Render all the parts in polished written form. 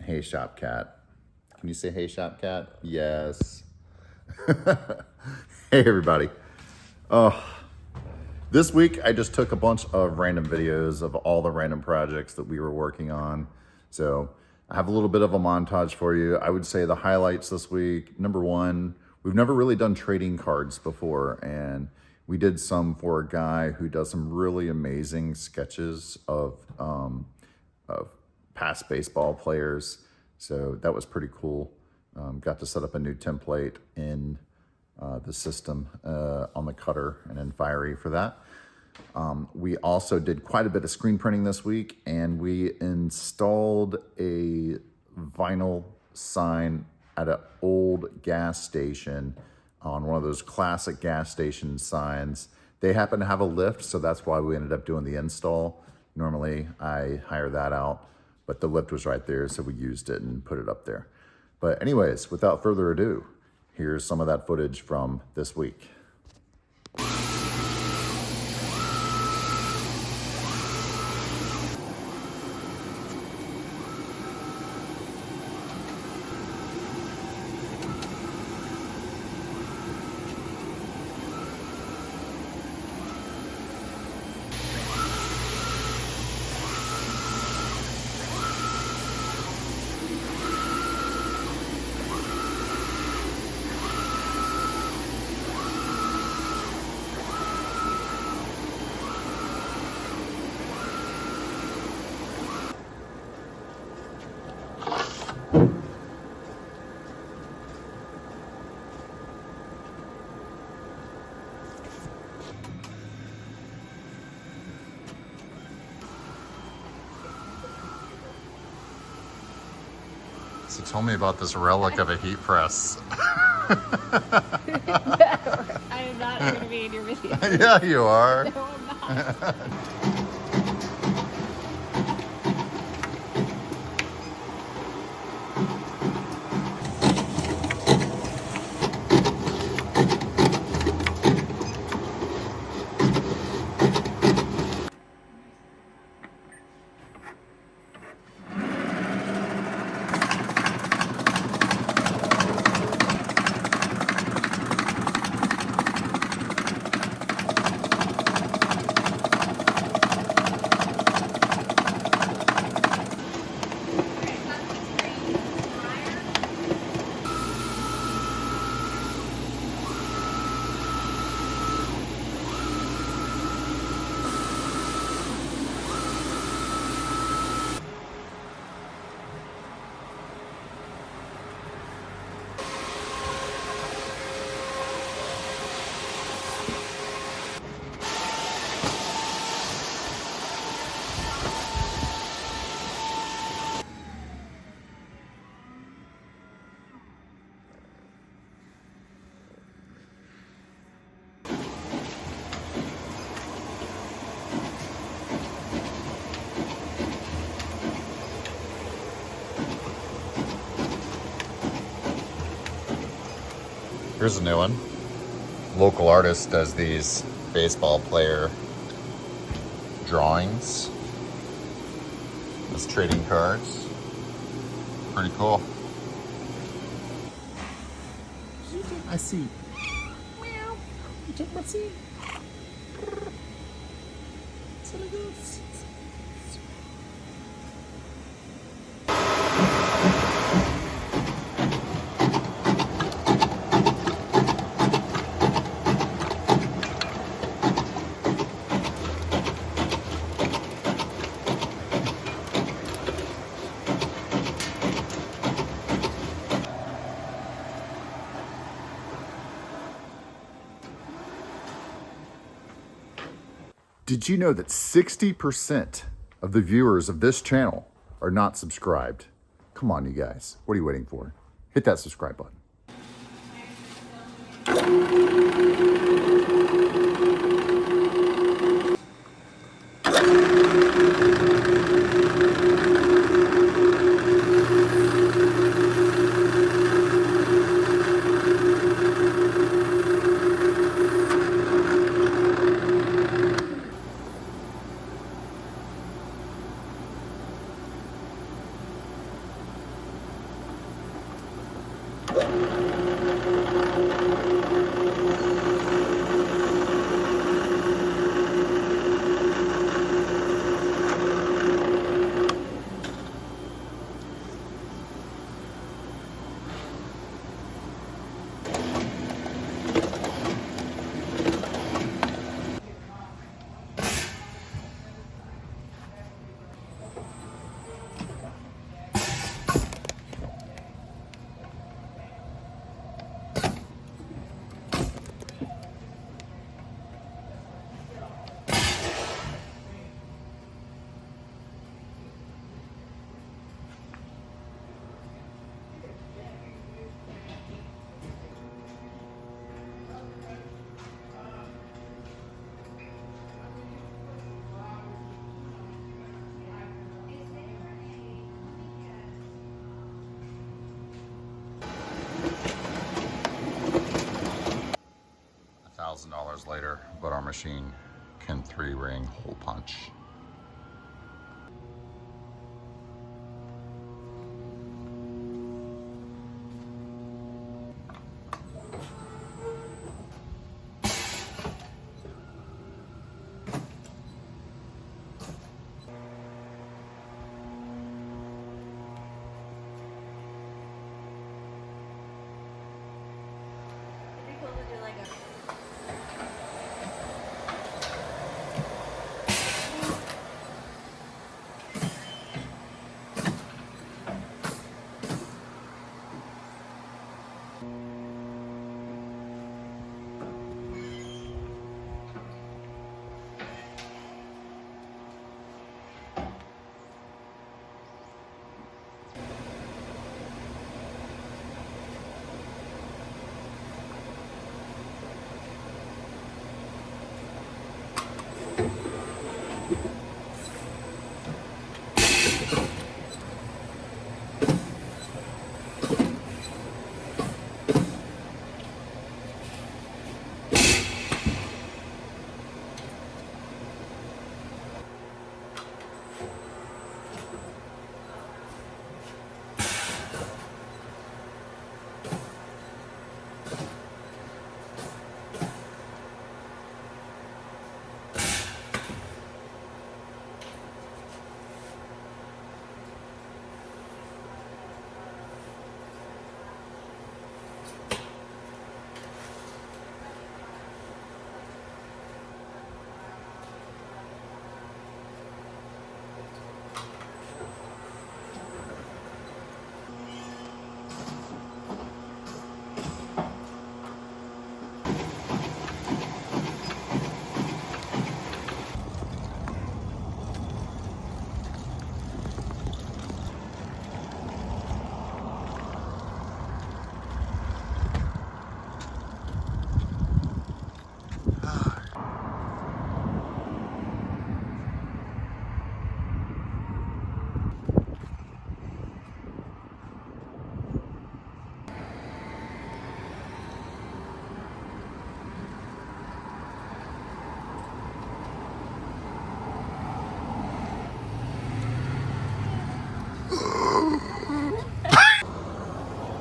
Hey Shop Cat. Can you say hey Shop Cat? Yes. Hey everybody. This week I just took a bunch of random videos of all the random projects that we were working on. So I have a little bit of a montage for you. I would say the highlights this week. Number one, we've never really done trading cards before, and we did some for a guy who does some really amazing sketches of past baseball players. So that was pretty cool. Got to set up a new template in the system on the cutter and in Fiery for that. We also did quite a bit of screen printing this week, and we installed a vinyl sign at an old gas station on one of those classic gas station signs. They happen to have a lift, so that's why we ended up doing the install. Normally I hire that out, but the lift was right there, so we used it and put it up there. But anyways, without further ado, here's some of that footage from this week. So tell me about this relic of a heat press. I am not going to be in your video. Yeah, you are. No, I'm not. Here's a new one. Local artist does these baseball player drawings as trading cards. Pretty cool. I see. Meow. You take my seat. So it goes. Did you know that 60% of the viewers of this channel are not subscribed? Come on, you guys. What are you waiting for? Hit that subscribe button. $1,000 later, but our machine can 3-ring hole punch.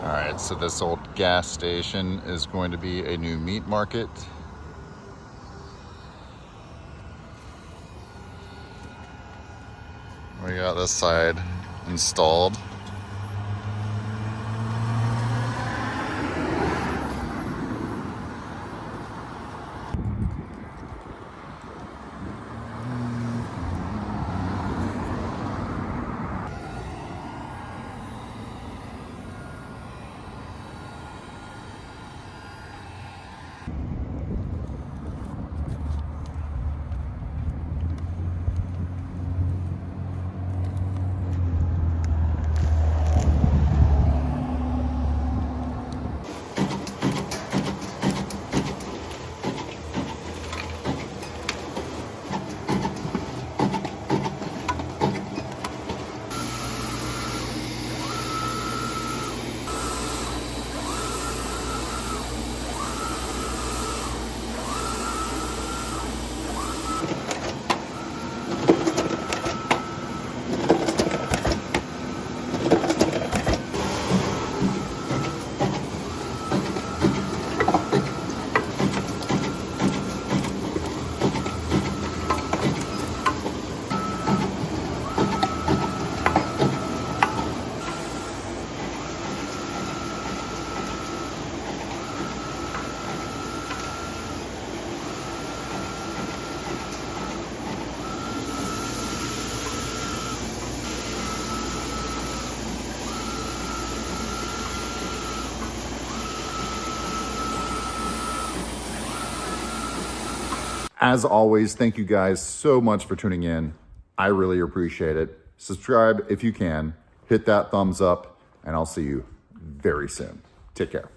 Alright, so this old gas station is going to be a new meat market. We got this side installed. As always, thank you guys so much for tuning in. I really appreciate it. Subscribe if you can. Hit that thumbs up, and I'll see you very soon. Take care.